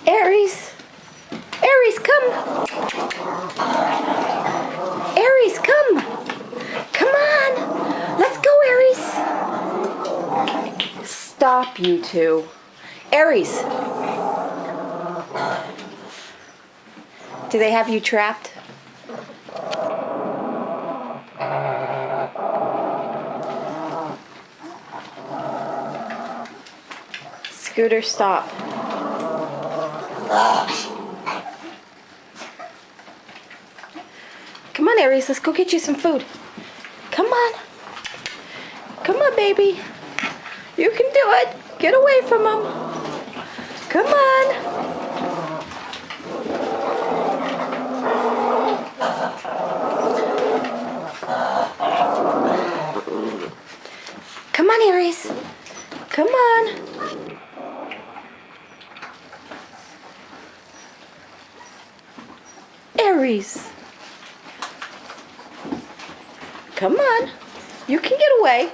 Aries! Aries, come! Aries, come! Come on! Let's go, Aries! Stop, you two. Aries! Do they have you trapped? Scooter, stop. Come on, Aries, let's go get you some food. Come on. Come on, baby. You can do it. Get away from him. Come on. Come on, Aries. Come on. Aries. Come on. You can get away.